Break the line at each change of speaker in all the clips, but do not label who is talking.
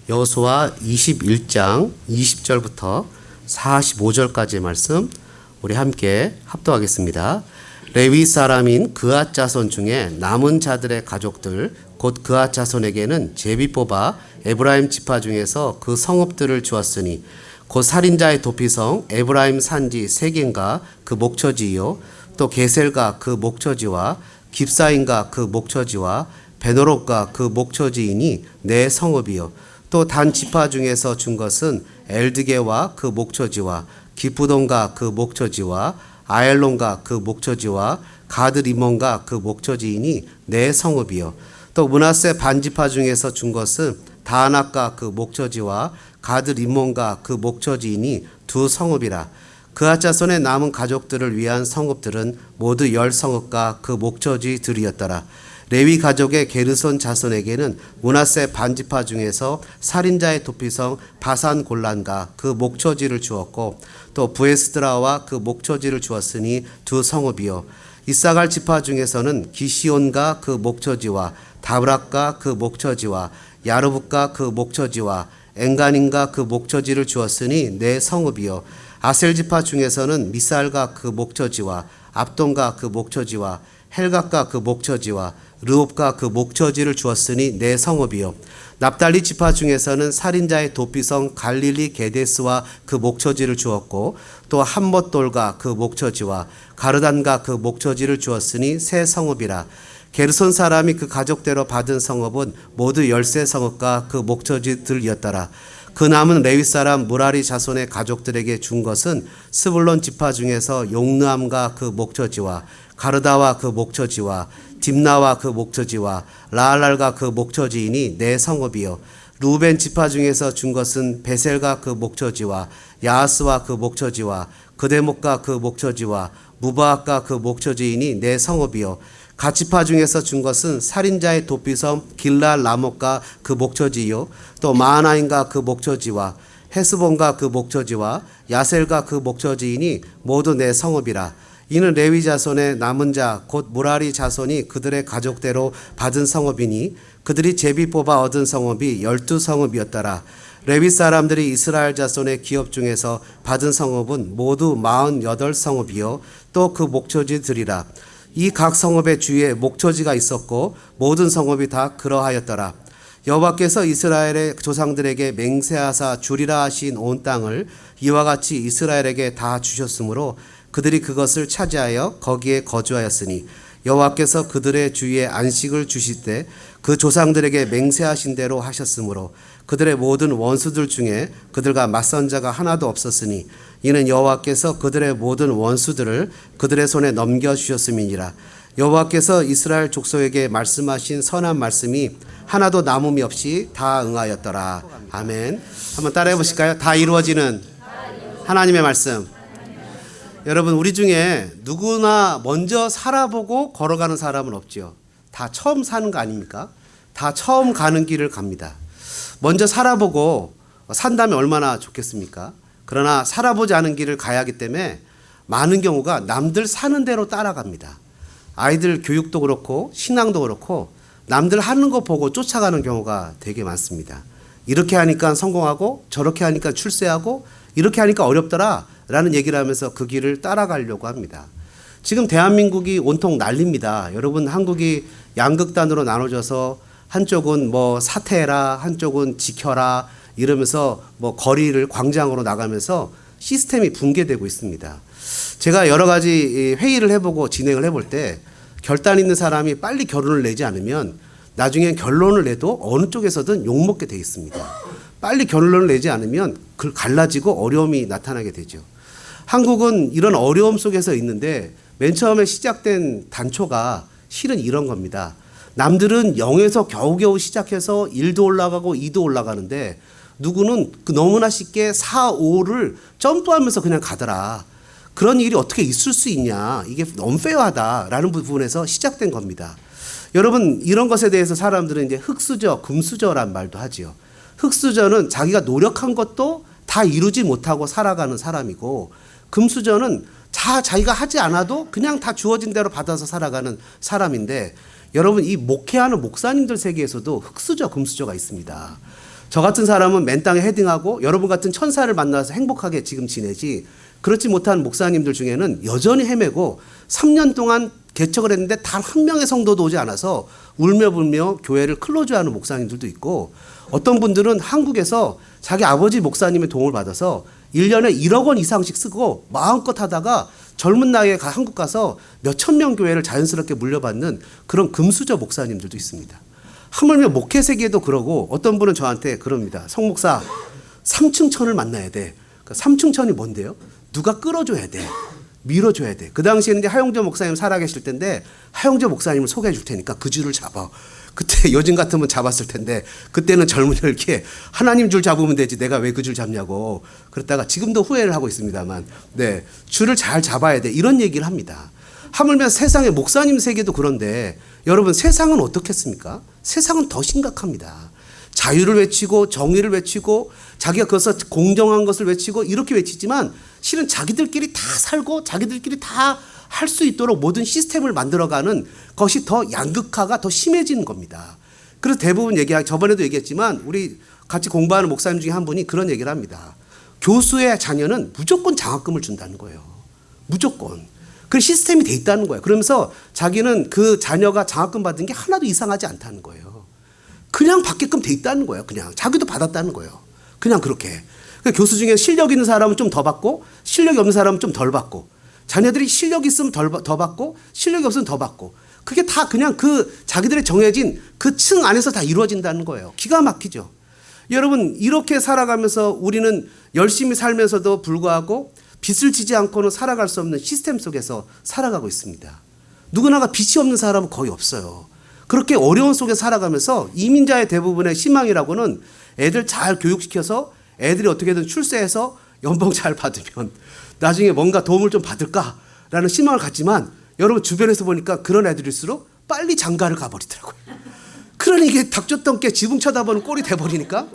여호수아 21장 20절부터 45절까지의 말씀 우리 함께 합독하겠습니다. 레위 사람인 그앗 자손 중에 남은 자들의 가족들 곧 그앗 자손에게는 제비 뽑아 에브라임 지파 중에서 그 성읍들을 주었으니 곧 살인자의 도피성 에브라임 산지 세겜과 그 목처지요 또 게셀과 그 목처지와 깁사임과 그 목처지와 베노롯과 그 목처지이니 네 성읍이요 또 단 지파 중에서 준 것은 엘드게와 그 목처지와 기프돈과 그 목처지와 아엘론과 그 목처지와 가드리몬과 그 목처지이니 네 성읍이요 또 므낫세 반지파 중에서 준 것은 다낙과 그 목처지와 가드리몬과 그 목처지이니 두 성읍이라. 그앗 자손의 남은 가족들을 위한 성읍들은 모두 10성읍과 그 목처지들이었더라. 레위 가족의 게르손 자손에게는 므낫세 반지파 중에서 살인자의 도피성 바산 골란과 그 목처지를 주었고 또 부에스드라와 그 목처지를 주었으니 두 성읍이요 이사갈 지파 중에서는 기시온과 그 목처지와 다브락과 그 목처지와 야르붓과 그 목처지와 엔가님과 그 목처지를 주었으니 네 성읍이요 아셀 지파 중에서는 미살과 그 목처지와 압돈과 그 목처지와 헬각과 그 목처지와 르홉과 그 목처지를 주었으니 네 성읍이요 납달리 지파 중에서는 살인자의 도피성 갈릴리 게데스와 그 목처지를 주었고 또 함못돌과 그 목처지와 가르단과 그 목처지를 주었으니 세 성읍이라. 게르손 사람이 그 가족대로 받은 성읍은 모두 13성읍과 그 목처지들이었더라. 그 남은 레위 사람 무라리 자손의 가족들에게 준 것은 스불론 지파 중에서 용르암과 그 목처지와 가르다와 그 목처지와 딥나와 그 목처지와 라알랄과 그 목처지이니 네 성읍이요 루벤 지파 중에서 준 것은 베셀과 그 목처지와 야하스와 그 목처지와 그데목과 그 목처지와 무바악과 그 목처지이니 네 성읍이요 갓지파 중에서 준 것은 살인자의 도피섬 길랄 라못과 그 목처지요 또 마하나임과 그 목처지와 헤스본과 그 목처지와 야셀과 그 목처지이니 모두 네 성읍이라. 이는 레위 자손의 남은 자 곧 무라리 자손이 그들의 가족대로 받은 성읍이니 그들이 제비 뽑아 얻은 성읍이 12성읍이었더라. 레위 사람들이 이스라엘 자손의 기업 중에서 받은 성읍은 모두 48성읍이요 또 그 목처지들이라. 이 각 성읍의 주위에 목처지가 있었고 모든 성읍이 다 그러하였더라. 여호와께서 이스라엘의 조상들에게 맹세하사 주리라 하신 온 땅을 이와 같이 이스라엘에게 다 주셨으므로 그들이 그것을 차지하여 거기에 거주하였으니 여호와께서 그들의 주위에 안식을 주실 때 그 조상들에게 맹세하신 대로 하셨으므로 그들의 모든 원수들 중에 그들과 맞선 자가 하나도 없었으니 이는 여호와께서 그들의 모든 원수들을 그들의 손에 넘겨주셨음이니라. 여호와께서 이스라엘 족속에게 말씀하신 선한 말씀이 하나도 남음이 없이 다 응하였더라. 아멘. 한번 따라해 보실까요? 다 이루어지는 하나님의 말씀. 여러분 우리 중에 누구나 먼저 살아보고 걸어가는 사람은 없지요. 다 처음 사는 거 아닙니까? 다 처음 가는 길을 갑니다. 먼저 살아보고 산다면 얼마나 좋겠습니까? 그러나 살아보지 않은 길을 가야 하기 때문에 많은 경우가 남들 사는 대로 따라갑니다. 아이들 교육도 그렇고 신앙도 그렇고 남들 하는 거 보고 쫓아가는 경우가 되게 많습니다. 이렇게 하니까 성공하고 저렇게 하니까 출세하고 이렇게 하니까 어렵더라 라는 얘기를 하면서 그 길을 따라가려고 합니다. 지금 대한민국이 온통 난립니다. 여러분 한국이 양극단으로 나눠져서 한쪽은 뭐 사퇴해라 한쪽은 지켜라 이러면서 뭐 거리를 광장으로 나가면서 시스템이 붕괴되고 있습니다. 제가 여러 가지 회의를 해보고 진행을 해볼 때 결단 있는 사람이 빨리 결론을 내지 않으면 나중엔 결론을 내도 어느 쪽에서든 욕먹게 돼 있습니다. 빨리 결론을 내지 않으면 그걸 갈라지고 어려움이 나타나게 되죠. 한국은 이런 어려움 속에서 있는데 맨 처음에 시작된 단초가 실은 이런 겁니다. 남들은 0에서 겨우겨우 시작해서 1도 올라가고 2도 올라가는데 누구는 너무나 쉽게 4, 5를 점프하면서 그냥 가더라. 그런 일이 어떻게 있을 수 있냐. 이게 언페어하다라는 부분에서 시작된 겁니다. 여러분 이런 것에 대해서 사람들은 이제 흙수저, 금수저란 말도 하지요. 흙수저는 자기가 노력한 것도 다 이루지 못하고 살아가는 사람이고 금수저는 자기가 하지 않아도 그냥 다 주어진 대로 받아서 살아가는 사람인데 여러분 이 목회하는 목사님들 세계에서도 흙수저, 금수저가 있습니다. 저 같은 사람은 맨 땅에 헤딩하고 여러분 같은 천사를 만나서 행복하게 지금 지내지, 그렇지 못한 목사님들 중에는 여전히 헤매고 3년 동안 개척을 했는데 단 한 명의 성도도 오지 않아서 울며 불며 교회를 클로즈하는 목사님들도 있고, 어떤 분들은 한국에서 자기 아버지 목사님의 도움을 받아서 1년에 1억 원 이상씩 쓰고 마음껏 하다가 젊은 나이에 한국 가서 몇천 명 교회를 자연스럽게 물려받는 그런 금수저 목사님들도 있습니다. 하물며 목회 세계도 그러고, 어떤 분은 저한테 그럽니다. 성 목사, 삼층천을 만나야 돼. 그러니까 삼층천이 뭔데요? 누가 끌어줘야 돼. 밀어줘야 돼. 그 당시에는 이제 하용조 목사님 살아계실 텐데, 하용조 목사님을 소개해 줄 테니까 그 줄을 잡아. 그때 요즘 같으면 잡았을 텐데, 그때는 젊은이를 이렇게 하나님 줄 잡으면 되지 내가 왜 그 줄 잡냐고 그랬다가 지금도 후회를 하고 있습니다만, 네, 줄을 잘 잡아야 돼, 이런 얘기를 합니다. 하물며 세상의 목사님 세계도 그런데, 여러분 세상은 어떻겠습니까? 세상은 더 심각합니다. 자유를 외치고 정의를 외치고 자기가 그것을 공정한 것을 외치고 이렇게 외치지만, 실은 자기들끼리 다 살고 자기들끼리 다 할 수 있도록 모든 시스템을 만들어가는 것이 더 양극화가 더 심해지는 겁니다. 그래서 대부분 저번에도 얘기했지만 우리 같이 공부하는 목사님 중에 한 분이 그런 얘기를 합니다. 교수의 자녀는 무조건 장학금을 준다는 거예요. 무조건. 그 시스템이 돼 있다는 거예요. 그러면서 자기는 그 자녀가 장학금 받은 게 하나도 이상하지 않다는 거예요. 그냥 받게끔 돼 있다는 거예요. 그냥 자기도 받았다는 거예요. 그냥 그렇게. 그러니까 교수 중에 실력 있는 사람은 좀 더 받고 실력이 없는 사람은 좀 덜 받고, 자녀들이 실력이 있으면 더 받고 실력이 없으면 더 받고, 그게 다 그냥 그 자기들의 정해진 그 층 안에서 다 이루어진다는 거예요. 기가 막히죠. 여러분 이렇게 살아가면서 우리는 열심히 살면서도 불구하고 빚을 지지 않고는 살아갈 수 없는 시스템 속에서 살아가고 있습니다. 누구나가 빚이 없는 사람은 거의 없어요. 그렇게 어려운 속에 살아가면서 이민자의 대부분의 희망이라고는 애들 잘 교육시켜서 애들이 어떻게든 출세해서 연봉 잘 받으면 나중에 뭔가 도움을 좀 받을까라는 희망을 갖지만, 여러분 주변에서 보니까 그런 애들일수록 빨리 장가를 가버리더라고요. 그러니 이게 닥쳤던 게 지붕 쳐다보는 꼴이 돼버리니까,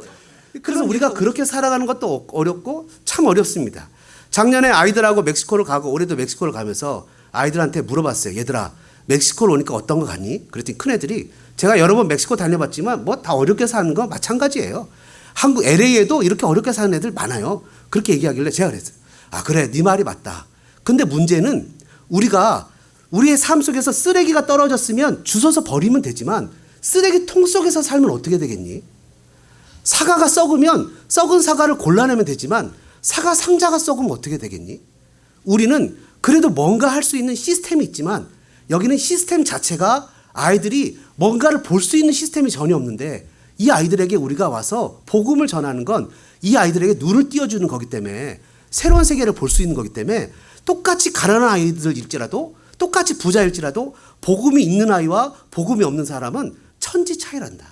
그래서 우리가 그렇게 살아가는 것도 어렵고 참 어렵습니다. 작년에 아이들하고 멕시코를 가고 올해도 멕시코를 가면서 아이들한테 물어봤어요. 얘들아, 멕시코를 오니까 어떤 거 같니? 그랬더니 큰애들이, 제가 여러 번 멕시코 다녀봤지만 뭐 다 어렵게 사는 거 마찬가지예요. 한국 LA에도 이렇게 어렵게 사는 애들 많아요. 그렇게 얘기하길래 제가 그랬어요. 아 그래, 네 말이 맞다. 근데 문제는 우리가 우리의 삶 속에서 쓰레기가 떨어졌으면 주워서 버리면 되지만, 쓰레기통 속에서 살면 어떻게 되겠니? 사과가 썩으면 썩은 사과를 골라내면 되지만 사과 상자가 썩으면 어떻게 되겠니? 우리는 그래도 뭔가 할 수 있는 시스템이 있지만, 여기는 시스템 자체가 아이들이 뭔가를 볼 수 있는 시스템이 전혀 없는데, 이 아이들에게 우리가 와서 복음을 전하는 건 이 아이들에게 눈을 띄워주는 거기 때문에, 새로운 세계를 볼 수 있는 거기 때문에, 똑같이 가난한 아이들일지라도 똑같이 부자일지라도 복음이 있는 아이와 복음이 없는 사람은 천지 차이란다.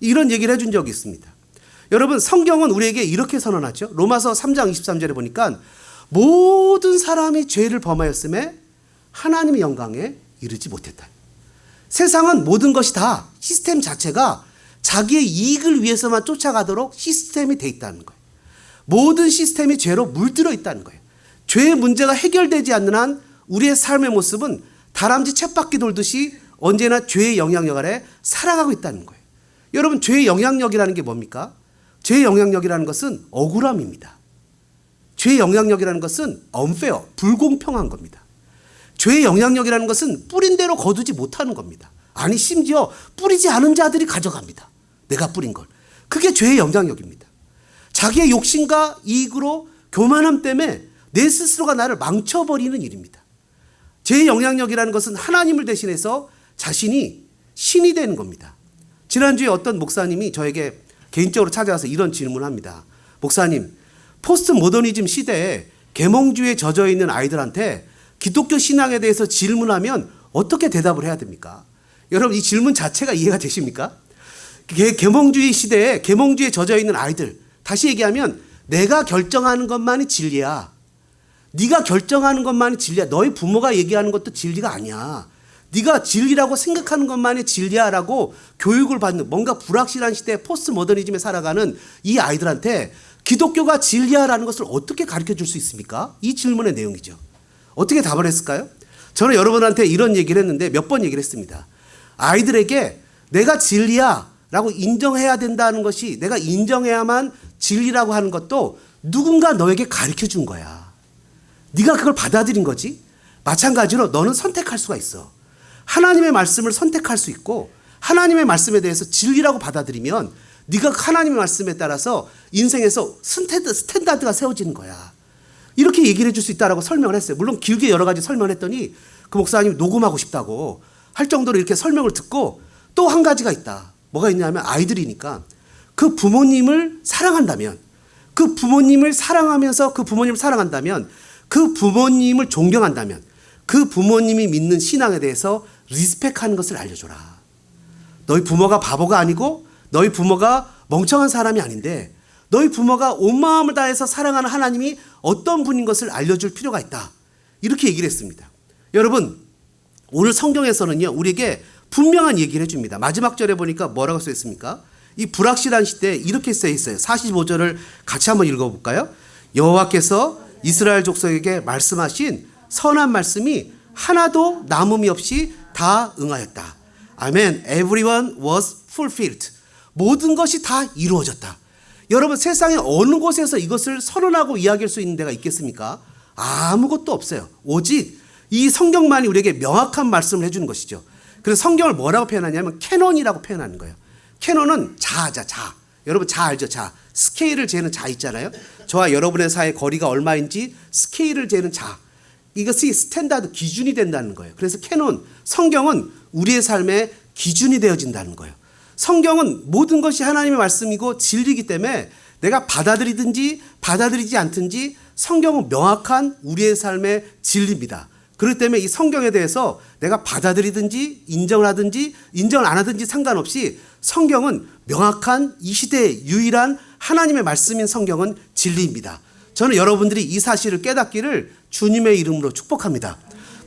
이런 얘기를 해준 적이 있습니다. 여러분 성경은 우리에게 이렇게 선언하죠. 로마서 3장 23절에 보니까 모든 사람이 죄를 범하였음에 하나님의 영광에 이르지 못했다. 세상은 모든 것이 다 시스템 자체가 자기의 이익을 위해서만 쫓아가도록 시스템이 돼 있다는 거예요. 모든 시스템이 죄로 물들어 있다는 거예요. 죄의 문제가 해결되지 않는 한 우리의 삶의 모습은 다람쥐 쳇바퀴 돌듯이 언제나 죄의 영향력 아래 살아가고 있다는 거예요. 여러분 죄의 영향력이라는 게 뭡니까? 죄의 영향력이라는 것은 억울함입니다. 죄의 영향력이라는 것은 unfair, 불공평한 겁니다. 죄의 영향력이라는 것은 뿌린 대로 거두지 못하는 겁니다. 아니 심지어 뿌리지 않은 자들이 가져갑니다. 내가 뿌린 걸. 그게 죄의 영향력입니다. 자기의 욕심과 이익으로 교만함 때문에 내 스스로가 나를 망쳐버리는 일입니다. 죄의 영향력이라는 것은 하나님을 대신해서 자신이 신이 되는 겁니다. 지난주에 어떤 목사님이 저에게 개인적으로 찾아와서 이런 질문을 합니다. 목사님, 포스트 모더니즘 시대에 계몽주의에 젖어 있는 아이들한테 기독교 신앙에 대해서 질문하면 어떻게 대답을 해야 됩니까? 여러분 이 질문 자체가 이해가 되십니까? 계몽주의 시대에 계몽주의에 젖어 있는 아이들, 다시 얘기하면 내가 결정하는 것만이 진리야. 네가 결정하는 것만이 진리야. 너희 부모가 얘기하는 것도 진리가 아니야. 네가 진리라고 생각하는 것만이 진리야라고 교육을 받는, 뭔가 불확실한 시대에 포스트 모더니즘에 살아가는 이 아이들한테 기독교가 진리야라는 것을 어떻게 가르쳐 줄 수 있습니까? 이 질문의 내용이죠. 어떻게 답을 했을까요? 저는 여러분한테 이런 얘기를 했는데 몇 번 얘기를 했습니다. 아이들에게 내가 진리야 라고 인정해야 된다는 것이, 내가 인정해야만 진리라고 하는 것도 누군가 너에게 가르쳐 준 거야. 네가 그걸 받아들인 거지. 마찬가지로 너는 선택할 수가 있어. 하나님의 말씀을 선택할 수 있고, 하나님의 말씀에 대해서 진리라고 받아들이면 네가 하나님의 말씀에 따라서 인생에서 스탠다드가 세워지는 거야. 이렇게 얘기를 해줄 수 있다라고 설명을 했어요. 물론 길게 여러 가지 설명을 했더니 그 목사님이 녹음하고 싶다고 할 정도로 이렇게 설명을 듣고, 또 한 가지가 있다. 뭐가 있냐면 아이들이니까 그 부모님을 사랑한다면, 그 부모님을 사랑하면서 그 부모님을 사랑한다면, 그 부모님을 존경한다면, 그 부모님이 믿는 신앙에 대해서 리스펙하는 것을 알려줘라. 너희 부모가 바보가 아니고 너희 부모가 멍청한 사람이 아닌데, 너희 부모가 온 마음을 다해서 사랑하는 하나님이 어떤 분인 것을 알려줄 필요가 있다. 이렇게 얘기를 했습니다. 여러분, 오늘 성경에서는요, 우리에게 분명한 얘기를 해줍니다. 마지막 절에 보니까 뭐라고 써 있습니까? 이 불확실한 시대에 이렇게 써 있어요. 45절을 같이 한번 읽어볼까요? 여호와께서 이스라엘 족속에게 말씀하신 선한 말씀이 하나도 남음이 없이 다 응하였다. 아멘. Everyone was fulfilled. 모든 것이 다 이루어졌다. 여러분, 세상에 어느 곳에서 이것을 선언하고 이야기할 수 있는 데가 있겠습니까? 아무것도 없어요. 오직 이 성경만이 우리에게 명확한 말씀을 해주는 것이죠. 그래서 성경을 뭐라고 표현하냐면 캐논이라고 표현하는 거예요. 캐논은 자아자, 자. 여러분 자 알죠? 자. 스케일을 재는 자 있잖아요. 저와 여러분의 사이의 거리가 얼마인지 스케일을 재는 자. 이것이 스탠다드, 기준이 된다는 거예요. 그래서 캐논, 성경은 우리의 삶의 기준이 되어진다는 거예요. 성경은 모든 것이 하나님의 말씀이고 진리이기 때문에 내가 받아들이든지 받아들이지 않든지 성경은 명확한 우리의 삶의 진리입니다. 그렇기 때문에 이 성경에 대해서 내가 받아들이든지 인정을 하든지 인정을 안 하든지 상관없이 성경은 명확한 이 시대의 유일한 하나님의 말씀인 성경은 진리입니다. 저는 여러분들이 이 사실을 깨닫기를 주님의 이름으로 축복합니다.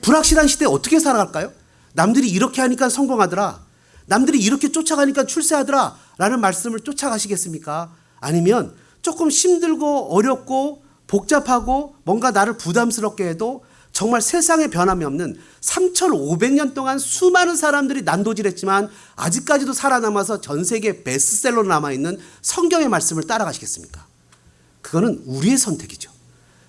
불확실한 시대에 어떻게 살아갈까요? 남들이 이렇게 하니까 성공하더라. 남들이 이렇게 쫓아가니까 출세하더라 라는 말씀을 쫓아가시겠습니까? 아니면 조금 힘들고 어렵고 복잡하고 뭔가 나를 부담스럽게 해도 정말 세상에 변함이 없는 3,500년 동안 수많은 사람들이 난도질했지만 아직까지도 살아남아서 전 세계 베스트셀러로 남아있는 성경의 말씀을 따라가시겠습니까? 그거는 우리의 선택이죠.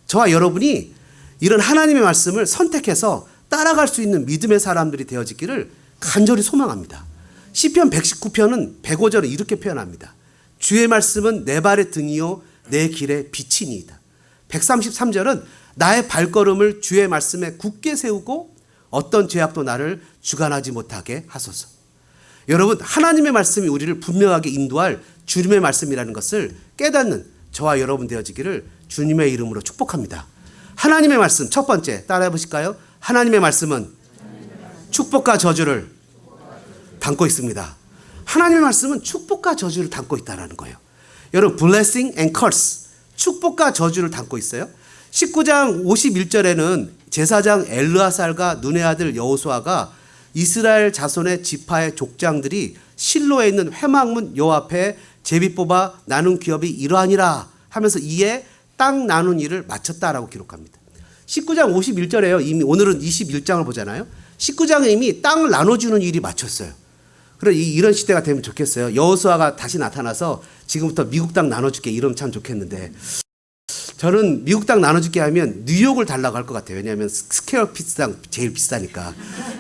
저와 여러분이 이런 하나님의 말씀을 선택해서 따라갈 수 있는 믿음의 사람들이 되어지기를 간절히 소망합니다. 시편 119편은 105절에 이렇게 표현합니다. 주의 말씀은 내 발의 등이요 내 길의 빛이니이다. 133절은 나의 발걸음을 주의 말씀에 굳게 세우고 어떤 죄악도 나를 주관하지 못하게 하소서. 여러분, 하나님의 말씀이 우리를 분명하게 인도할 주님의 말씀이라는 것을 깨닫는 저와 여러분 되어지기를 주님의 이름으로 축복합니다. 하나님의 말씀 첫 번째 따라해 보실까요? 하나님의 말씀은 축복과 저주를 담고 있습니다. 하나님의 말씀은 축복과 저주를 담고 있다는 거예요. 여러분, blessing and curse, 축복과 저주를 담고 있어요. 19장 51절에는 제사장 엘르아살과 눈의 아들 여호수아가 이스라엘 자손의 지파의 족장들이 실로에 있는 회막문 요 앞에 제비 뽑아 나눈 기업이 이러하니라 하면서 이에 땅 나눈 일을 마쳤다라고 기록합니다. 19장 51절에요. 이미 오늘은 21장을 보잖아요. 19장에 이미 땅을 나눠주는 일이 마쳤어요. 그래, 이런 시대가 되면 좋겠어요. 여호수아가 다시 나타나서 지금부터 미국 땅 나눠줄게 이러면 참 좋겠는데, 저는 미국 땅 나눠줄게 하면 뉴욕을 달라고 할 것 같아요. 왜냐하면 스퀘어 피스당 제일 비싸니까.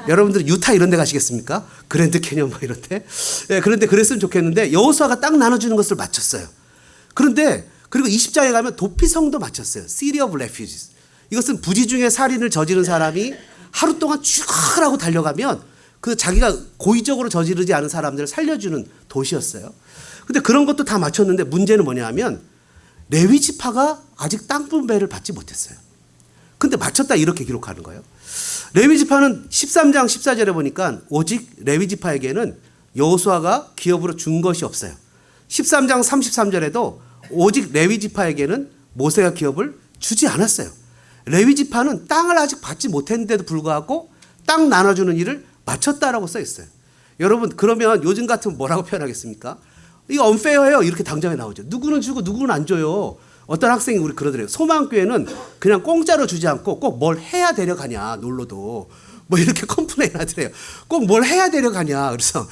여러분들 유타 이런 데 가시겠습니까? 그랜드 캐년 뭐 이런 데. 네, 그런데 그랬으면 좋겠는데 여호수아가 땅 나눠주는 것을 마쳤어요. 그런데 그리고 20장에 가면 도피성도 마쳤어요. City of Refugees. 이것은 부지 중에 살인을 저지른 사람이 하루 동안 쭉 하고 달려가면 그 자기가 고의적으로 저지르지 않은 사람들을 살려주는 도시였어요. 근데 그런 것도 다 마쳤는데 문제는 뭐냐 하면 레위 지파가 아직 땅 분배를 받지 못했어요. 근데 마쳤다 이렇게 기록하는 거예요. 레위 지파는 13장 14절에 보니까 오직 레위 지파에게는 여호수아가 기업으로 준 것이 없어요. 13장 33절에도 오직 레위 지파에게는 모세가 기업을 주지 않았어요. 레위 지파는 땅을 아직 받지 못했는데도 불구하고 땅 나눠주는 일을 마쳤다라고 써 있어요. 여러분, 그러면 요즘 같으면 뭐라고 표현하겠습니까? 이거 unfair해요. 이렇게 당장에 나오죠. 누구는 주고 누구는 안 줘요. 어떤 학생이 우리 그러더래요. 소망교회는 그냥 공짜로 주지 않고 꼭 뭘 해야 데려가냐, 놀러도. 뭐 이렇게 컴플레인 하더래요. 꼭 뭘 해야 데려가냐. 그래서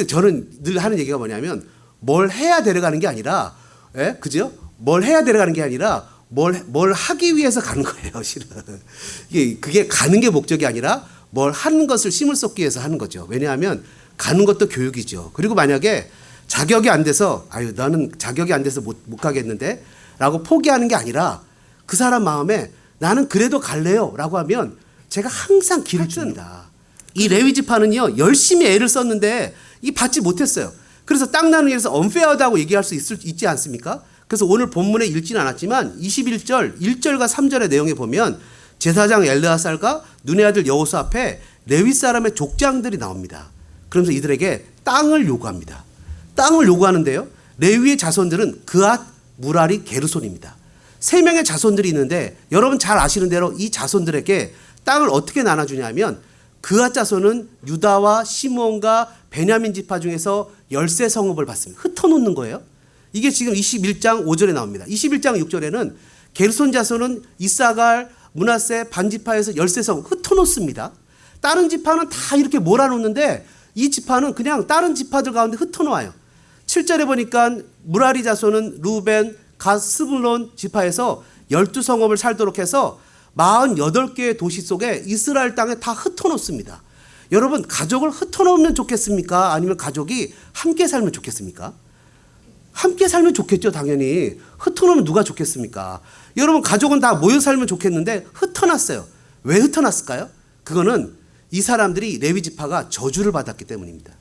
저는 늘 하는 얘기가 뭐냐면 뭘 해야 데려가는 게 아니라, 예? 그죠? 뭘 해야 데려가는 게 아니라 뭘 하기 위해서 가는 거예요, 실은. 그게 가는 게 목적이 아니라 뭘 하는 것을 심을 쏟기 위해서 하는 거죠. 왜냐하면 가는 것도 교육이죠. 그리고 만약에 자격이 안 돼서, 아유, 나는 자격이 안 돼서 못 가겠는데 라고 포기하는 게 아니라 그 사람 마음에 나는 그래도 갈래요 라고 하면 제가 항상 길을 줍니다. 이 레위 지파는요, 열심히 애를 썼는데 이 받지 못했어요. 그래서 땅 나누기에서 언페어하다고 얘기할 수 있지 않습니까? 그래서 오늘 본문에 읽지는 않았지만 21절 1절과 3절의 내용에 보면 제사장 엘르아살과 눈의 아들 여호수 앞에 레위 사람의 족장들이 나옵니다. 그러면서 이들에게 땅을 요구합니다. 땅을 요구하는데요, 레위의 자손들은 그앗, 무라리, 게르손입니다. 3명의 자손들이 있는데 여러분 잘 아시는 대로 이 자손들에게 땅을 어떻게 나눠주냐면 그앗 자손은 유다와 시므온과 베냐민 지파 중에서 열세 성읍을 받습니다. 흩어놓는 거예요. 이게 지금 21장 5절에 나옵니다. 21장 6절에는 게르손 자손은 이사갈, 므낫세, 반지파에서 열세 성읍 흩어놓습니다. 다른 지파는 다 이렇게 몰아놓는데 이 지파는 그냥 다른 지파들 가운데 흩어놓아요. 7절에 보니까 무라리 자손은 루벤, 갓, 스불론 지파에서 12성읍을 살도록 해서 48개의 도시 속에 이스라엘 땅에 다 흩어놓습니다. 여러분, 가족을 흩어놓으면 좋겠습니까? 아니면 가족이 함께 살면 좋겠습니까? 함께 살면 좋겠죠, 당연히. 흩어놓으면 누가 좋겠습니까? 여러분, 가족은 다 모여 살면 좋겠는데 흩어놨어요. 왜 흩어놨을까요? 그거는 이 사람들이 레위 지파가 저주를 받았기 때문입니다.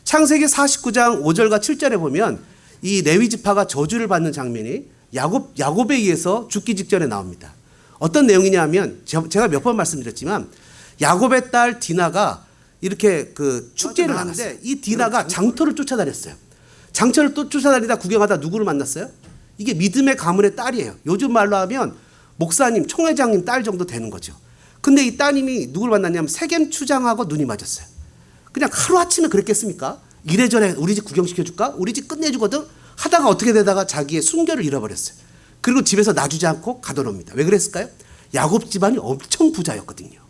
창세기 49장 5절과 7절에 보면 이 레위 지파가 저주를 받는 장면이 야곱에 의해서 죽기 직전에 나옵니다. 어떤 내용이냐 면 제가 몇 번 말씀드렸지만 야곱의 딸 디나가 이렇게 그 축제를 하는데 이 디나가 장터를 쫓아다녔어요. 장터를 또 쫓아다니다 구경하다 누구를 만났어요? 이게 믿음의 가문의 딸이에요. 요즘 말로 하면 목사님, 총회장님 딸 정도 되는 거죠. 근데 이 따님이 누구를 만났냐면 세겜 추장하고 눈이 맞았어요. 그냥 하루아침에 그랬겠습니까? 이래저래 우리 집 구경시켜줄까? 우리 집 끝내주거든? 하다가 어떻게 되다가 자기의 순결을 잃어버렸어요. 그리고 집에서 놔주지 않고 가둬놉니다. 왜 그랬을까요? 야곱 집안이 엄청 부자였거든요.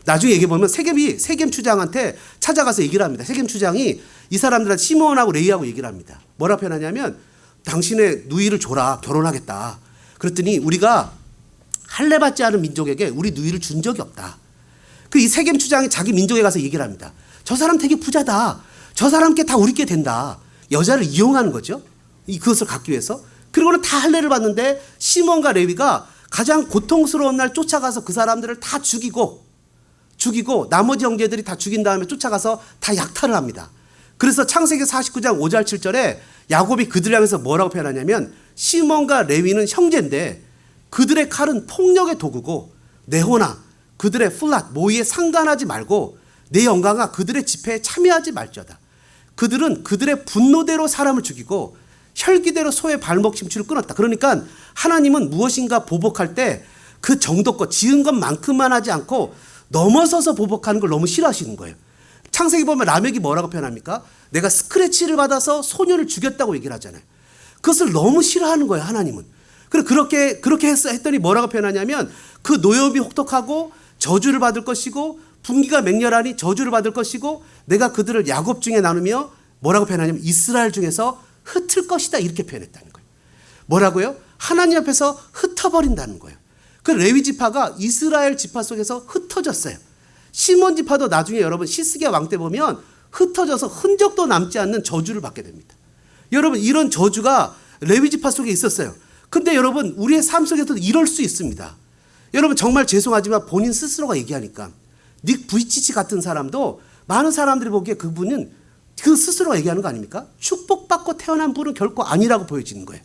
나중에 얘기해보면 세겜 추장한테 찾아가서 얘기를 합니다. 세겜 추장이 이 사람들한테 시므온하고 레위하고 얘기를 합니다. 뭐라 표현하냐면 당신의 누이를 줘라, 결혼하겠다. 그랬더니 우리가 할례받지 않은 민족에게 우리 누이를 준 적이 없다. 그 이 세겜 추장이 자기 민족에 가서 얘기를 합니다. 저 사람 되게 부자다. 저 사람께 다 우리께 된다. 여자를 이용하는 거죠. 그것을 갖기 위해서. 그리고는 다 할례를 받는데 시몬과 레위가 가장 고통스러운 날 쫓아가서 그 사람들을 다 죽이고 나머지 형제들이 다 죽인 다음에 쫓아가서 다 약탈을 합니다. 그래서 창세기 49장 5절 7절에 야곱이 그들을 향해서 뭐라고 표현하냐면 시몬과 레위는 형제인데 그들의 칼은 폭력의 도구고 네호나 그들의 플랏 모의에 상관하지 말고 내 영광아 그들의 집회에 참여하지 말지어다. 그들은 그들의 분노대로 사람을 죽이고 혈기대로 소의 발목 심줄을 끊었다. 그러니까 하나님은 무엇인가 보복할 때 그 정도껏 지은 것만큼만 하지 않고 넘어서서 보복하는 걸 너무 싫어하시는 거예요. 창세기 보면 라멕이 뭐라고 표현합니까? 내가 스크래치를 받아서 소년을 죽였다고 얘기를 하잖아요. 그것을 너무 싫어하는 거예요, 하나님은. 그래서 그렇게 했더니 뭐라고 표현하냐면 그 노엽이 혹독하고 저주를 받을 것이고 분기가 맹렬하니 저주를 받을 것이고 내가 그들을 야곱 중에 나누며 뭐라고 표현하냐면 이스라엘 중에서 흩을 것이다 이렇게 표현했다는 거예요. 뭐라고요? 하나님 앞에서 흩어버린다는 거예요. 그 레위 지파가 이스라엘 지파 속에서 흩어졌어요. 시몬 지파도 나중에 여러분 시스기야 왕 때 보면 흩어져서 흔적도 남지 않는 저주를 받게 됩니다. 여러분 이런 저주가 레위 지파 속에 있었어요. 근데 여러분 우리의 삶 속에서도 이럴 수 있습니다. 여러분 정말 죄송하지만 본인 스스로가 얘기하니까 닉 부이치치 같은 사람도 많은 사람들이 보기에 그분은 그 스스로가 얘기하는 거 아닙니까? 축복받고 태어난 분은 결코 아니라고 보여지는 거예요.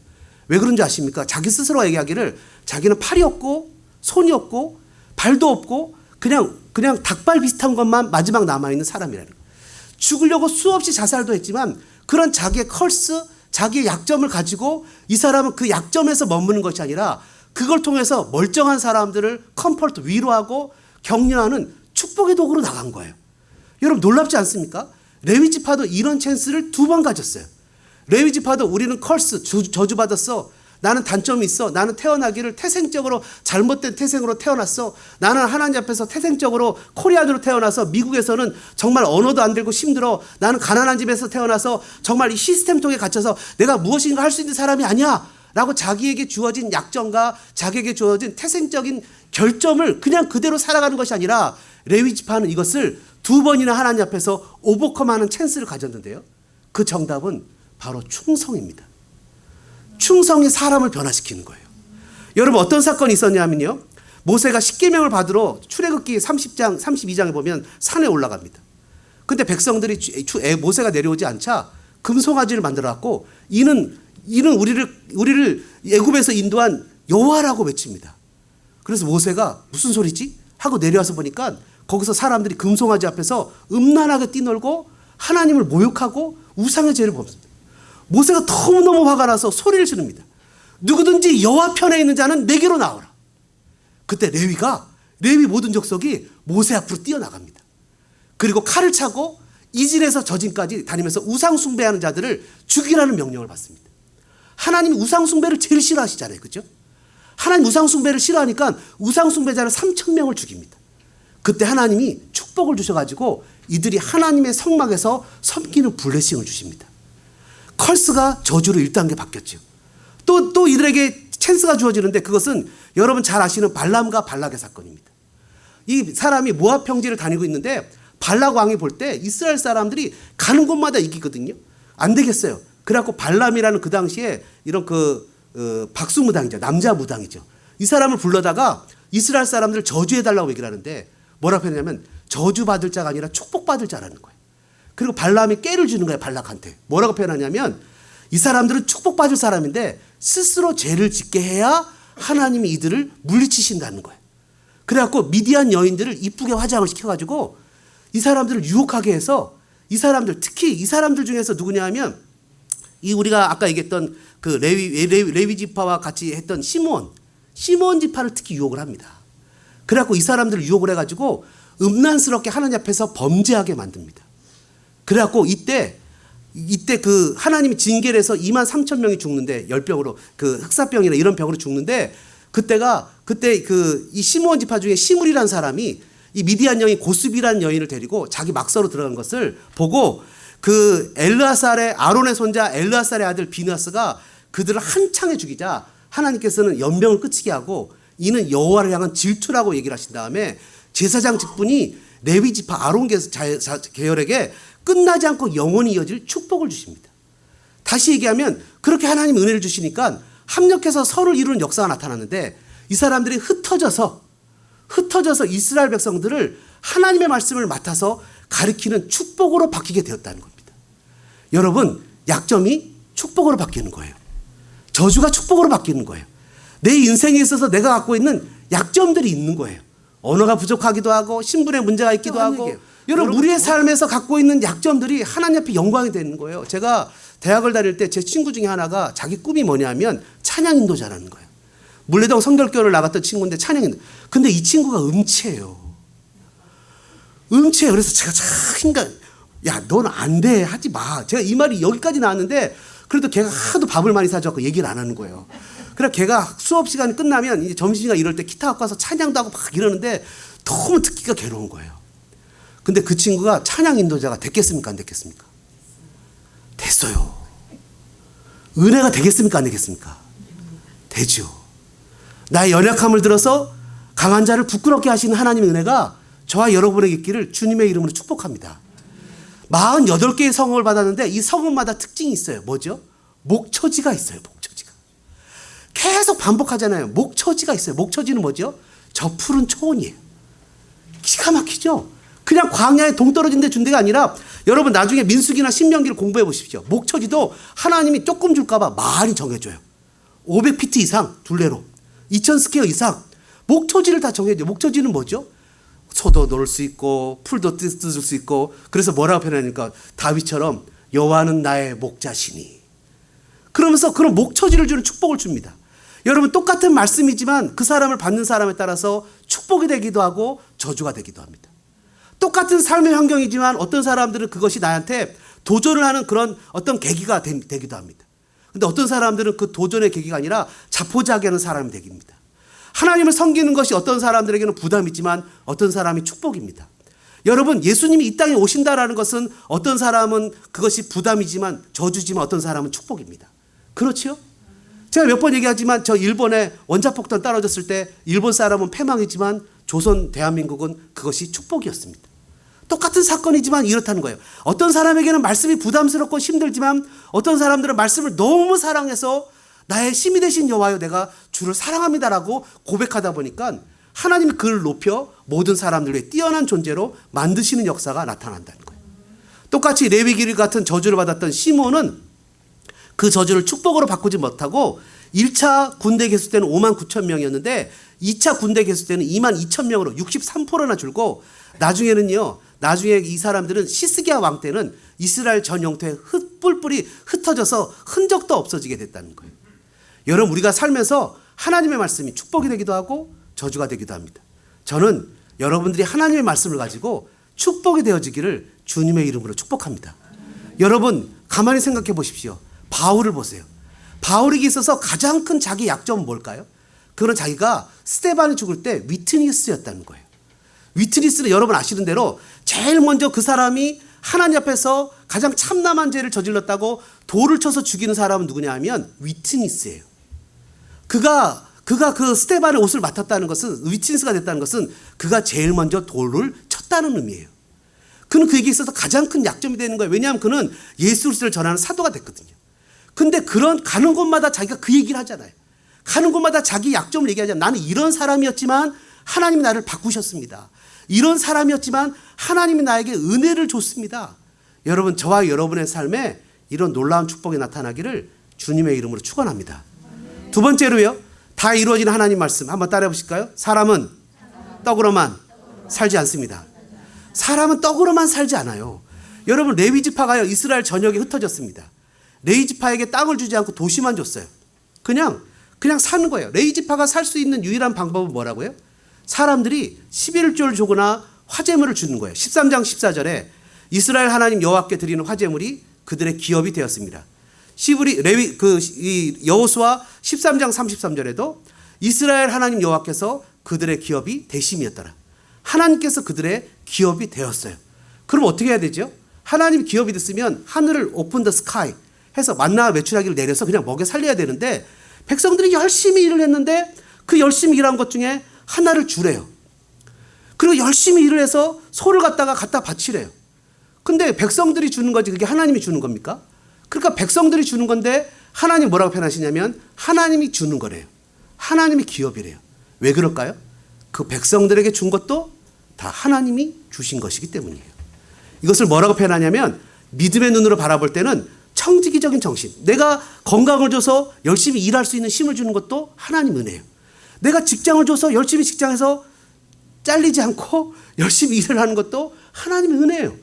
왜 그런지 아십니까? 자기 스스로가 얘기하기를 자기는 팔이 없고 손이 없고 발도 없고 그냥 닭발 비슷한 것만 마지막 남아있는 사람이라는 거예요. 죽으려고 수없이 자살도 했지만 그런 자기의 컬스, 자기의 약점을 가지고 이 사람은 그 약점에서 머무는 것이 아니라 그걸 통해서 멀쩡한 사람들을 컴포트 위로하고 격려하는 축복의 도구로 나간 거예요. 여러분 놀랍지 않습니까? 레위 지파도 이런 찬스를 2번 가졌어요. 레위 지파도 우리는 컬스 저주받았어. 나는 단점이 있어. 나는 태어나기를 태생적으로 잘못된 태생으로 태어났어. 나는 하나님 앞에서 태생적으로 코리안으로 태어나서 미국에서는 정말 언어도 안 되고 힘들어. 나는 가난한 집에서 태어나서 정말 이 시스템 속에 갇혀서 내가 무엇인가 할 수 있는 사람이 아니야 라고 자기에게 주어진 약점과 자기에게 주어진 태생적인 결점을 그냥 그대로 살아가는 것이 아니라 레위 지파는 이것을 2번이나 하나님 앞에서 오버컴하는 찬스를 가졌는데요. 그 정답은 바로 충성입니다. 충성이 사람을 변화시키는 거예요. 여러분 어떤 사건이 있었냐면요. 모세가 십계명을 받으러 출애굽기 30장 32장에 보면 산에 올라갑니다. 근데 백성들이 모세가 내려오지 않자 금송아지를 만들어 갖고 이는 우리를 애굽에서 인도한 여호와라고 외칩니다. 그래서 모세가 무슨 소리지? 하고 내려와서 보니까 거기서 사람들이 금송아지 앞에서 음란하게 뛰놀고 하나님을 모욕하고 우상의 죄를 범습니다. 모세가 너무너무 화가 나서 소리를 지릅니다. 누구든지 여호와 편에 있는 자는 내게로 나오라. 그때 레위 모든 족속이 모세 앞으로 뛰어나갑니다. 그리고 칼을 차고 이진에서 저진까지 다니면서 우상 숭배하는 자들을 죽이라는 명령을 받습니다. 하나님이 우상 숭배를 제일 싫어하시잖아요. 그렇죠? 하나님 우상 숭배를 싫어하니까 우상 숭배자를 3,000명을 죽입니다. 그때 하나님이 축복을 주셔가지고 이들이 하나님의 성막에서 섬기는 블레싱을 주십니다. 컬스가 저주로 1단계 바뀌었죠. 또 이들에게 찬스가 주어지는데 그것은 여러분 잘 아시는 발람과 발락의 사건입니다. 이 사람이 모압 평지를 다니고 있는데 발락 왕이 볼 때 이스라엘 사람들이 가는 곳마다 이기거든요. 안 되겠어요. 그래갖고 발람이라는 그 당시에 이런 박수 무당이죠. 남자 무당이죠. 이 사람을 불러다가 이스라엘 사람들을 저주해달라고 얘기를 하는데 뭐라고 했냐면 저주받을 자가 아니라 축복받을 자라는 거예요. 그리고 발람이 깨를 주는 거예요. 발락한테. 뭐라고 표현하냐면 이 사람들은 축복받을 사람인데 스스로 죄를 짓게 해야 하나님이 이들을 물리치신다는 거예요. 그래갖고 미디안 여인들을 이쁘게 화장을 시켜가지고 이 사람들을 유혹하게 해서 이 사람들 특히 이 사람들 중에서 누구냐 하면 이 우리가 아까 얘기했던 그 레위 지파와 같이 했던 시몬 지파를 특히 유혹을 합니다. 그래갖고 이 사람들을 유혹을 해가지고 음란스럽게 하나님 앞에서 범죄하게 만듭니다. 그래갖고 이때 그 하나님이 징계를 해서 23,000명이 죽는데 열병으로 그 흑사병이나 이런 병으로 죽는데 그때 이 시므온 지파 중에 시물이라는 사람이 이 미디안 여인 고스비라는 여인을 데리고 자기 막서로 들어간 것을 보고 그 아론의 손자 엘르아살의 아들 비느하스가 그들을 한창에 죽이자 하나님께서는 연병을 끝이게 하고 이는 여호와를 향한 질투라고 얘기를 하신 다음에 제사장 직분이 레위 지파 아론 계열에게 끝나지 않고 영원히 이어질 축복을 주십니다. 다시 얘기하면 그렇게 하나님 은혜를 주시니까 합력해서 서를 이루는 역사가 나타났는데 이 사람들이 흩어져서 이스라엘 백성들을 하나님의 말씀을 맡아서 가리키는 축복으로 바뀌게 되었다는 겁니다. 여러분 약점이 축복으로 바뀌는 거예요. 저주가 축복으로 바뀌는 거예요. 내 인생에 있어서 내가 갖고 있는 약점들이 있는 거예요. 언어가 부족하기도 하고 신분에 문제가 있기도 하고 여러분 우리의 삶에서 갖고 있는 약점들이 하나님 앞에 영광이 되는 거예요. 제가 대학을 다닐 때 제 친구 중에 하나가 자기 꿈이 뭐냐면 찬양 인도자라는 거예요. 물레동 성결교회를 나갔던 친구인데 찬양 인도. 근데 이 친구가 음치예요. 그래서 제가 야 넌 안 돼 하지 마. 제가 이 말이 여기까지 나왔는데 그래도 걔가 하도 밥을 많이 사줘서 얘기를 안 하는 거예요. 그래 걔가 수업 시간이 끝나면 이제 점심시간 이럴 때 기타 갖고 와서 찬양도 하고 막 이러는데 너무 듣기가 괴로운 거예요. 근데 그 친구가 찬양 인도자가 됐겠습니까? 안 됐겠습니까? 됐어요. 은혜가 되겠습니까? 안 되겠습니까? 되죠. 나의 연약함을 들어서 강한 자를 부끄럽게 하시는 하나님의 은혜가 저와 여러분에게 있기를 주님의 이름으로 축복합니다. 48개의 성읍을 받았는데 이 성읍마다 특징이 있어요. 뭐죠? 목초지가 있어요. 목초지가. 계속 반복하잖아요. 목초지가 있어요. 목초지는 뭐죠? 저 푸른 초원이에요. 기가 막히죠? 그냥 광야에 동떨어진 데 준 데가 아니라 여러분 나중에 민수기나 신명기를 공부해 보십시오. 목초지도 하나님이 조금 줄까 봐 많이 정해줘요. 500피트 이상 둘레로 2000스퀘어 이상 목초지를 다 정해줘요. 목초지는 뭐죠? 소도 놓을 수 있고 풀도 뜯을 수 있고 그래서 뭐라고 표현하니까 다윗처럼 여호와는 나의 목자시니 그러면서 그런 목초지를 주는 축복을 줍니다. 여러분 똑같은 말씀이지만 그 사람을 받는 사람에 따라서 축복이 되기도 하고 저주가 되기도 합니다. 똑같은 삶의 환경이지만 어떤 사람들은 그것이 나한테 도전을 하는 그런 어떤 계기가 되기도 합니다. 근데 어떤 사람들은 그 도전의 계기가 아니라 자포자기하는 사람이 되기입니다. 하나님을 섬기는 것이 어떤 사람들에게는 부담이지만 어떤 사람이 축복입니다. 여러분, 예수님이 이 땅에 오신다라는 것은 어떤 사람은 그것이 부담이지만 저주지만 어떤 사람은 축복입니다. 그렇죠? 제가 몇 번 얘기하지만 저 일본에 원자폭탄 떨어졌을 때 일본 사람은 패망이지만 조선 대한민국은 그것이 축복이었습니다. 똑같은 사건이지만 이렇다는 거예요. 어떤 사람에게는 말씀이 부담스럽고 힘들지만 어떤 사람들은 말씀을 너무 사랑해서 나의 힘이 되신 여호와여 내가 주를 사랑합니다라고 고백하다 보니까 하나님이 그를 높여 모든 사람들 위해 뛰어난 존재로 만드시는 역사가 나타난다는 거예요. 똑같이 레위기 같은 저주를 받았던 시몬은 그 저주를 축복으로 바꾸지 못하고 1차 군대 개수 때는 5만 9천 명이었는데 2차 군대 개수 때는 2만 2천 명으로 63%나 줄고 나중에 이 사람들은 시스기야 왕 때는 이스라엘 전 영토에 뿔뿔이 흩어져서 흔적도 없어지게 됐다는 거예요. 여러분, 우리가 살면서 하나님의 말씀이 축복이 되기도 하고 저주가 되기도 합니다. 저는 여러분들이 하나님의 말씀을 가지고 축복이 되어지기를 주님의 이름으로 축복합니다. 여러분, 가만히 생각해 보십시오. 바울을 보세요. 바울에게 있어서 가장 큰 자기 약점은 뭘까요? 그건 자기가 스데반이 죽을 때 위트니스였다는 거예요. 위트니스는 여러분 아시는 대로 제일 먼저 그 사람이 하나님 앞에서 가장 참남한 죄를 저질렀다고 돌을 쳐서 죽이는 사람은 누구냐 하면 위트니스예요. 그가 그 스데반의 옷을 맡았다는 것은, 위트니스가 됐다는 것은 그가 제일 먼저 돌을 쳤다는 의미예요. 그는 그에게 있어서 가장 큰 약점이 되는 거예요. 왜냐하면 그는 예수 그리스도를 전하는 사도가 됐거든요. 근데 가는 곳마다 자기가 그 얘기를 하잖아요. 가는 곳마다 자기 약점을 얘기하잖아요. 나는 이런 사람이었지만 하나님이 나를 바꾸셨습니다. 이런 사람이었지만 하나님이 나에게 은혜를 줬습니다. 여러분, 저와 여러분의 삶에 이런 놀라운 축복이 나타나기를 주님의 이름으로 축원합니다. 두 번째로요, 다 이루어진 하나님 말씀 한번 따라해 보실까요? 사람은 떡으로만 살지 않습니다. 사람은 떡으로만 살지 않아요. 여러분, 레위 지파가요 이스라엘 전역에 흩어졌습니다. 레위 지파에게 땅을 주지 않고 도시만 줬어요. 그냥 사는 거예요. 레위 지파가 살 수 있는 유일한 방법은 뭐라고요? 사람들이 11조를 주거나 화제물을 주는 거예요. 13장 14절에 이스라엘 하나님 여호와께 드리는 화제물이 그들의 기업이 되었습니다. 여호수아 13장 33절에도 이스라엘 하나님 여호와께서 그들의 기업이 대심이었더라. 하나님께서 그들의 기업이 되었어요. 그럼 어떻게 해야 되죠? 하나님 기업이 됐으면 하늘을 오픈 더 스카이 해서 만나와 메추라기를 내려서 그냥 먹여 살려야 되는데 백성들이 열심히 일을 했는데 그 열심히 일한 것 중에 하나를 주래요. 그리고 열심히 일을 해서 소를 갖다 바치래요. 근데 백성들이 주는 거지 그게 하나님이 주는 겁니까? 그러니까 백성들이 주는 건데 하나님 뭐라고 표현하시냐면 하나님이 주는 거래요. 하나님이 기업이래요. 왜 그럴까요? 그 백성들에게 준 것도 다 하나님이 주신 것이기 때문이에요. 이것을 뭐라고 표현하냐면 믿음의 눈으로 바라볼 때는 청지기적인 정신. 내가 건강을 줘서 열심히 일할 수 있는 힘을 주는 것도 하나님 은혜예요. 내가 직장을 줘서 열심히 직장에서 잘리지 않고 열심히 일을 하는 것도 하나님의 은혜예요.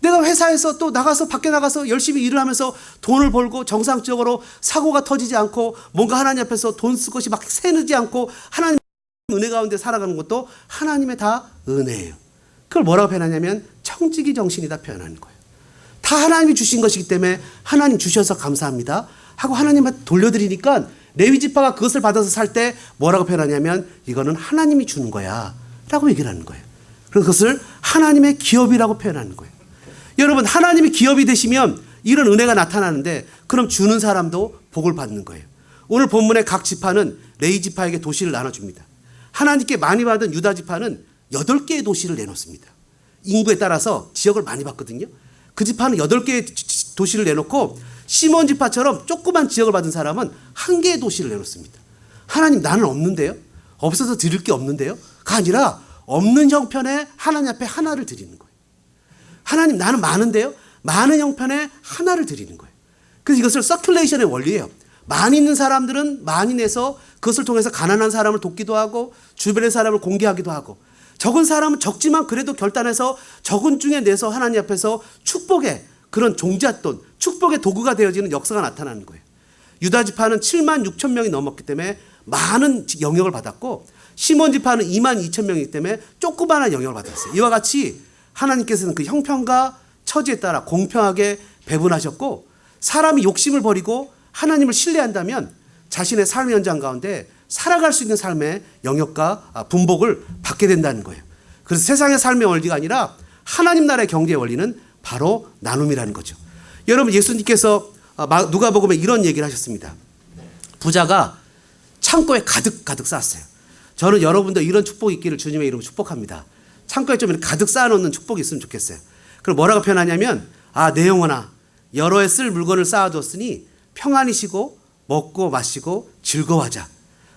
내가 회사에서 또 밖에 나가서 열심히 일을 하면서 돈을 벌고 정상적으로 사고가 터지지 않고 뭔가 하나님 앞에서 돈 쓸 것이 막 새느지 않고 하나님 은혜 가운데 살아가는 것도 하나님의 다 은혜예요. 그걸 뭐라고 표현하냐면 청지기 정신이다 표현하는 거예요. 다 하나님이 주신 것이기 때문에 하나님 주셔서 감사합니다 하고 하나님한테 돌려드리니까 레위 지파가 그것을 받아서 살 때 뭐라고 표현하냐면 이거는 하나님이 주는 거야 라고 얘기를 하는 거예요. 그래서 그것을 하나님의 기업이라고 표현하는 거예요. 여러분, 하나님이 기업이 되시면 이런 은혜가 나타나는데 그럼 주는 사람도 복을 받는 거예요. 오늘 본문의 각 지파는 레위 지파에게 도시를 나눠줍니다. 하나님께 많이 받은 유다 지파는 8개의 도시를 내놓습니다. 인구에 따라서 지역을 많이 받거든요. 그 지파는 8개의 도시를 내놓고 시몬 지파처럼 조그만 지역을 받은 사람은 1개의 도시를 내놓습니다. 하나님, 나는 없는데요? 없어서 드릴 게 없는데요? 가 아니라 없는 형편에 하나님 앞에 하나를 드리는 거예요. 하나님, 나는 많은데요? 많은 형편에 하나를 드리는 거예요. 그래서 이것을 서큘레이션의 원리예요. 많이 있는 사람들은 많이 내서 그것을 통해서 가난한 사람을 돕기도 하고 주변의 사람을 공개하기도 하고, 적은 사람은 적지만 그래도 결단해서 적은 중에 내서 하나님 앞에서 축복의 그런 종잣돈, 축복의 도구가 되어지는 역사가 나타나는 거예요. 유다 지파는 7만 6천 명이 넘었기 때문에 많은 영역을 받았고 시몬 지파는 2만 2천 명이기 때문에 조그마한 영역을 받았어요. 이와 같이 하나님께서는 그 형편과 처지에 따라 공평하게 배분하셨고 사람이 욕심을 버리고 하나님을 신뢰한다면 자신의 삶의 현장 가운데 살아갈 수 있는 삶의 영역과 분복을 받게 된다는 거예요. 그래서 세상의 삶의 원리가 아니라 하나님 나라의 경제의 원리는 바로 나눔이라는 거죠. 여러분, 예수님께서 누가복음에 이런 얘기를 하셨습니다. 부자가 창고에 가득 쌓았어요. 저는 여러분도 이런 축복이 있기를 주님의 이름으로 축복합니다. 창고에 좀 가득 쌓아놓는 축복이 있으면 좋겠어요. 그럼 뭐라고 표현하냐면, 내 영혼아, 여러 해 쓸 물건을 쌓아뒀으니 평안히 쉬고 먹고 마시고 즐거워하자.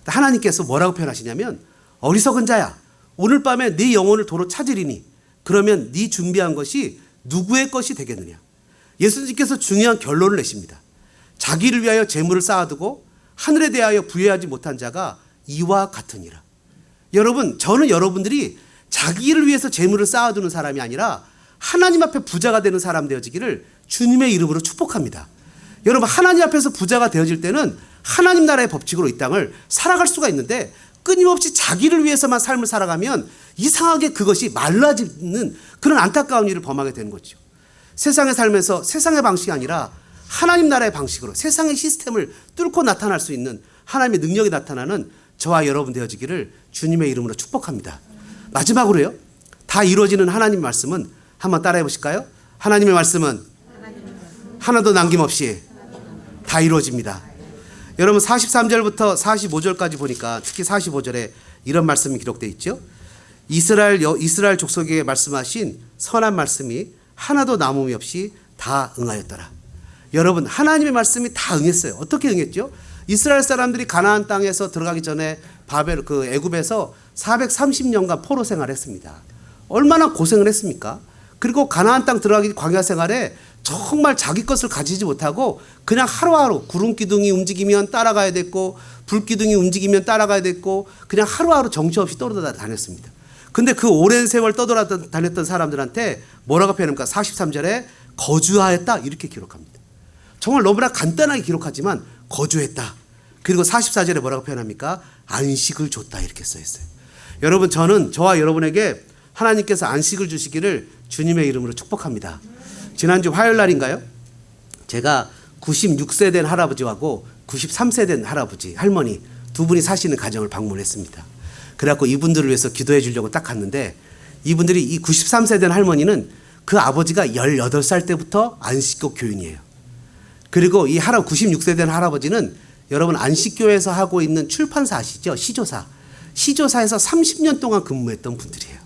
하나님께서 뭐라고 표현하시냐면, 어리석은 자야, 오늘 밤에 네 영혼을 도로 찾으리니 그러면 네 준비한 것이 누구의 것이 되겠느냐. 예수님께서 중요한 결론을 내십니다. 자기를 위하여 재물을 쌓아두고 하늘에 대하여 부여하지 못한 자가 이와 같으니라. 여러분, 저는 여러분들이 자기를 위해서 재물을 쌓아두는 사람이 아니라 하나님 앞에 부자가 되는 사람 되어지기를 주님의 이름으로 축복합니다. 여러분, 하나님 앞에서 부자가 되어질 때는 하나님 나라의 법칙으로 이 땅을 살아갈 수가 있는데, 끊임없이 자기를 위해서만 삶을 살아가면 이상하게 그것이 말라지는 그런 안타까운 일을 범하게 되는 거죠. 세상의 삶에서 세상의 방식이 아니라 하나님 나라의 방식으로 세상의 시스템을 뚫고 나타날 수 있는 하나님의 능력이 나타나는 저와 여러분 되어지기를 주님의 이름으로 축복합니다. 마지막으로요, 다 이루어지는 하나님 말씀은 한번 따라해 보실까요? 하나님의 말씀은 하나도 남김없이 다 이루어집니다. 여러분, 43절부터 45절까지 보니까 특히 45절에 이런 말씀이 기록되어 있죠. 이스라엘 족속에게 말씀하신 선한 말씀이 하나도 남음이 없이 다 응하였더라. 여러분, 하나님의 말씀이 다 응했어요. 어떻게 응했죠? 이스라엘 사람들이 가나안 땅에서 들어가기 전에 애굽에서 430년간 포로 생활했습니다. 얼마나 고생을 했습니까? 그리고 가나안 땅 들어가기 광야 생활에 정말 자기 것을 가지지 못하고 그냥 하루하루 구름 기둥이 움직이면 따라가야 됐고 불 기둥이 움직이면 따라가야 됐고 그냥 하루하루 정처없이 떠돌아다녔습니다. 근데 그 오랜 세월 떠돌아다녔던 사람들한테 뭐라고 표현합니까? 43절에 거주하였다 이렇게 기록합니다. 정말 너무나 간단하게 기록하지만 거주했다. 그리고 44절에 뭐라고 표현합니까? 안식을 줬다 이렇게 써 있어요. 여러분, 저는 저와 여러분에게 하나님께서 안식을 주시기를 주님의 이름으로 축복합니다. 지난주 화요일 날인가요? 제가 96세 된 할아버지하고 93세 된 할머니 두 분이 사시는 가정을 방문했습니다. 그래갖고 이분들을 위해서 기도해 주려고 딱 갔는데, 이분들이 이 93세 된 할머니는 그 아버지가 18살 때부터 안식교 교인이에요. 그리고 이 96세 된 할아버지는 여러분 안식교에서 하고 있는 출판사 아시죠? 시조사에서 30년 동안 근무했던 분들이에요.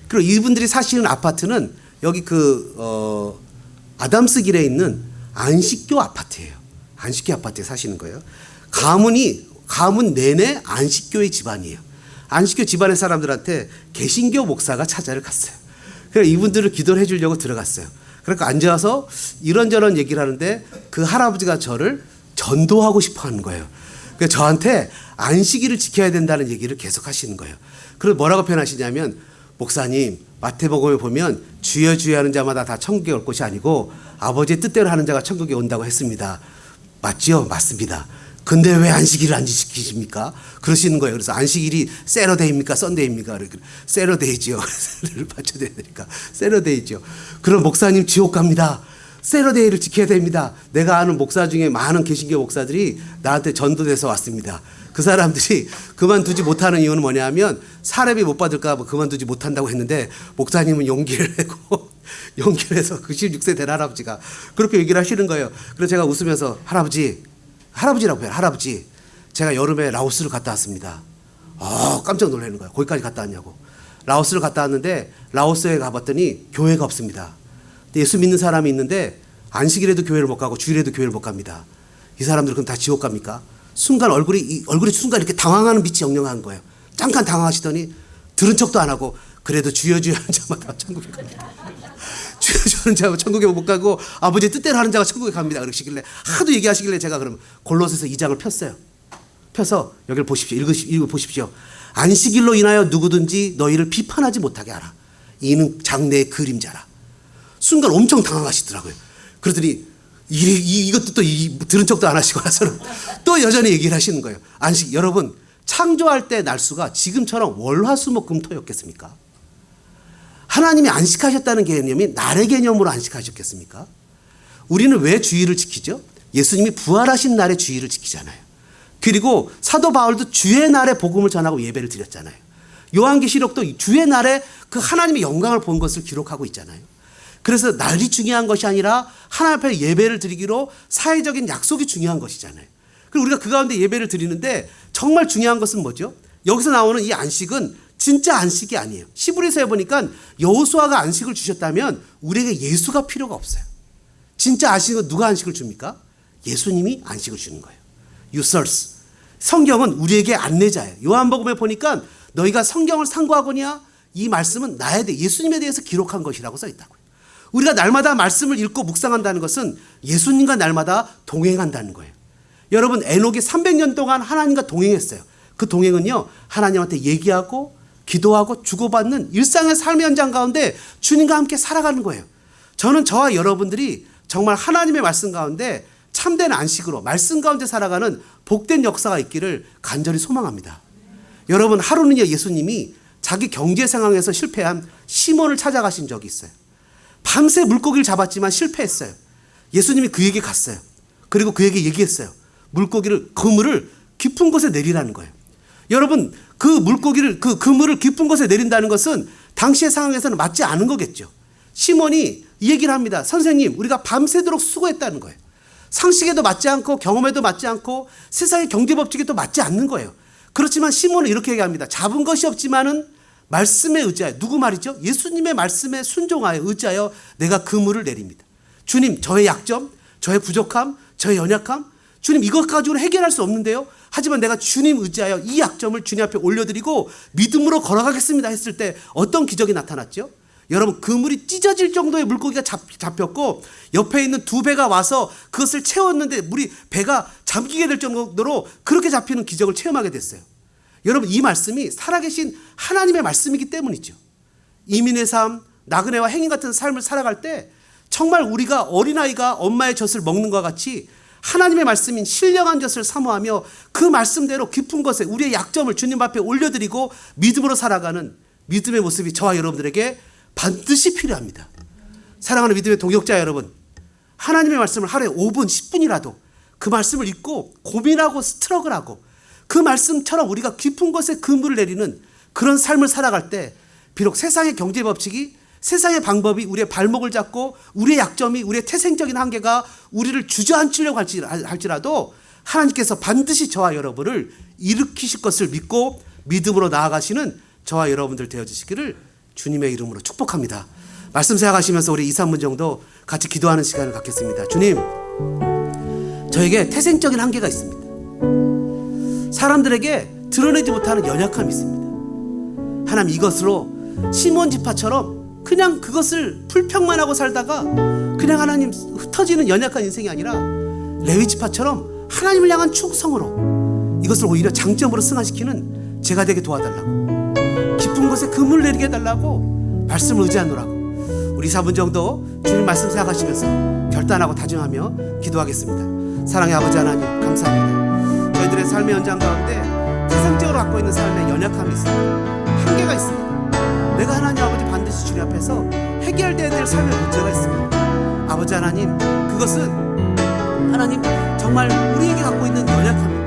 그리고 이분들이 사시는 아파트는 여기 아담스 길에 있는 안식교 아파트예요. 안식교 아파트에 사시는 거예요. 가문 내내 안식교의 집안이에요. 안식교 집안의 사람들한테 개신교 목사가 찾아를 갔어요. 그래서 이분들을 기도를 해주려고 들어갔어요. 그러니까 앉아서 이런저런 얘기를 하는데 그 할아버지가 저를 전도하고 싶어 하는 거예요. 그래서 저한테 안식일을 지켜야 된다는 얘기를 계속 하시는 거예요. 그래서 뭐라고 표현하시냐면, 목사님, 마태복음에 보면 주여 주여 하는 자마다 다 천국에 올 것이 아니고 아버지의 뜻대로 하는 자가 천국에 온다고 했습니다. 맞지요? 맞습니다. 근데 왜 안식일을 안 지키십니까? 그러시는 거예요. 그래서 안식일이 세러데이입니까? 썬데이입니까? 세러데이지요. 세러를 받쳐야 되니까 세러데이죠. 그럼 목사님 지옥 갑니다. 세러데이를 지켜야 됩니다. 내가 아는 목사 중에 많은 개신교 목사들이 나한테 전도돼서 왔습니다. 그 사람들이 그만두지 못하는 이유는 뭐냐면 사례비 못 받을까 봐 그만두지 못한다고 했는데, 목사님은 용기를 내고 용기를 해서 96세 된 할아버지가 그렇게 얘기를 하시는 거예요. 그래서 제가 웃으면서 할아버지라고 해요. 할아버지, 제가 여름에 라오스를 갔다 왔습니다. 깜짝 놀라는 거예요. 거기까지 갔다 왔냐고. 라오스를 갔다 왔는데 라오스에 가봤더니 교회가 없습니다. 예수 믿는 사람이 있는데 안식일에도 교회를 못 가고 주일에도 교회를 못 갑니다. 이 사람들 그럼 다 지옥 갑니까? 순간 얼굴이 순간 이렇게 당황하는 빛이 영영한 거예요. 잠깐 당황하시더니 들은 척도 안 하고, 그래도 주여 주여 하는 자마다 천국에 갑니다. 주여 주여 하는 자마다 천국에 못 가고 아버지의 뜻대로 하는 자가 천국에 갑니다. 그러시길래 하도 얘기하시길래 제가 그럼 골로새서 2장을 폈어요. 펴서 여기를 보십시오. 읽어보십시오. 안식일로 인하여 누구든지 너희를 비판하지 못하게 하라. 이는 장래의 그림자라. 순간 엄청 당황하시더라고요. 그러더니 이것도 또 들은 척도 안 하시고 나서는 또 여전히 얘기를 하시는 거예요. 여러분, 창조할 때 날수가 지금처럼 월화수목금토였겠습니까? 하나님이 안식하셨다는 개념이 날의 개념으로 안식하셨겠습니까? 우리는 왜 주일을 지키죠? 예수님이 부활하신 날의 주일을 지키잖아요. 그리고 사도 바울도 주의 날에 복음을 전하고 예배를 드렸잖아요. 요한계시록도 주의 날에 그 하나님의 영광을 본 것을 기록하고 있잖아요. 그래서 날이 중요한 것이 아니라 하나님 앞에 예배를 드리기로 사회적인 약속이 중요한 것이잖아요. 그리고 우리가 그 가운데 예배를 드리는데 정말 중요한 것은 뭐죠? 여기서 나오는 이 안식은 진짜 안식이 아니에요. 시브리서에 보니까 여호수아가 안식을 주셨다면 우리에게 예수가 필요가 없어요. 진짜 안식은 누가 안식을 줍니까? 예수님이 안식을 주는 거예요. 유설스. 성경은 우리에게 안내자예요. 요한복음에 보니까 너희가 성경을 상고하거냐 이 말씀은 나에 대해 예수님에 대해서 기록한 것이라고 써 있다고요. 우리가 날마다 말씀을 읽고 묵상한다는 것은 예수님과 날마다 동행한다는 거예요. 여러분 에녹이 300년 동안 하나님과 동행했어요. 그 동행은요 하나님한테 얘기하고 기도하고 주고받는 일상의 삶의 현장 가운데 주님과 함께 살아가는 거예요. 저는 저와 여러분들이 정말 하나님의 말씀 가운데 참된 안식으로 말씀 가운데 살아가는 복된 역사가 있기를 간절히 소망합니다. 여러분 하루는요 예수님이 자기 경제 상황에서 실패한 시몬을 찾아가신 적이 있어요. 밤새 물고기를 잡았지만 실패했어요. 예수님이 그에게 갔어요. 그리고 그에게 얘기했어요. 그물을 깊은 곳에 내리라는 거예요. 여러분 그 그물을 깊은 곳에 내린다는 것은 당시의 상황에서는 맞지 않은 거겠죠. 시몬이 이 얘기를 합니다. 선생님 우리가 밤새도록 수고했다는 거예요. 상식에도 맞지 않고 경험에도 맞지 않고 세상의 경제법칙에도 맞지 않는 거예요. 그렇지만 시몬은 이렇게 얘기합니다. 잡은 것이 없지만은 말씀에 의지하여 누구 말이죠? 예수님의 말씀에 순종하여 의지하여 내가 그물을 내립니다. 주님 저의 약점, 저의 부족함, 저의 연약함 주님 이것 가지고는 해결할 수 없는데요. 하지만 내가 주님 의지하여 이 약점을 주님 앞에 올려드리고 믿음으로 걸어가겠습니다 했을 때 어떤 기적이 나타났죠? 여러분 그물이 찢어질 정도의 물고기가 잡혔고 옆에 있는 두 배가 와서 그것을 채웠는데 배가 잠기게 될 정도로 그렇게 잡히는 기적을 체험하게 됐어요. 여러분 이 말씀이 살아계신 하나님의 말씀이기 때문이죠. 이민의 삶, 나그네와 행인 같은 삶을 살아갈 때 정말 우리가 어린아이가 엄마의 젖을 먹는 것과 같이 하나님의 말씀인 신령한 젖을 사모하며 그 말씀대로 깊은 곳에 우리의 약점을 주님 앞에 올려드리고 믿음으로 살아가는 믿음의 모습이 저와 여러분들에게 반드시 필요합니다. 사랑하는 믿음의 동역자 여러분, 하나님의 말씀을 하루에 5분, 10분이라도 그 말씀을 읽고 고민하고 스트럭을 하고 그 말씀처럼 우리가 깊은 곳에 그물을 내리는 그런 삶을 살아갈 때 비록 세상의 경제 법칙이 세상의 방법이 우리의 발목을 잡고 우리의 약점이 우리의 태생적인 한계가 우리를 주저앉히려고 할지라도 하나님께서 반드시 저와 여러분을 일으키실 것을 믿고 믿음으로 나아가시는 저와 여러분들 되어주시기를 주님의 이름으로 축복합니다. 말씀 생각하시면서 우리 2, 3분 정도 같이 기도하는 시간을 갖겠습니다. 주님, 저에게 태생적인 한계가 있습니다. 사람들에게 드러내지 못하는 연약함이 있습니다. 하나님 이것으로 시몬 지파처럼 그냥 그것을 불평만 하고 살다가 그냥 하나님 흩어지는 연약한 인생이 아니라 레위 지파처럼 하나님을 향한 충성으로 이것을 오히려 장점으로 승화시키는 제가 되게 도와달라고 깊은 곳에 그물을 내리게 해달라고 말씀을 의지하노라고 우리 4분 정도 주님 말씀 생각하시면서 결단하고 다짐하며 기도하겠습니다. 사랑의 아버지 하나님 감사합니다. 저희들의 삶의 현장 가운데 태생적으로 갖고 있는 삶에 연약함이 있습니다. 한계가 있습니다. 내가 하나님 아버지 반드시 주님 앞에서 해결되어야 될 삶의 문제가 있습니다. 아버지 하나님 그것은 하나님 정말 우리에게 갖고 있는 연약함입니다.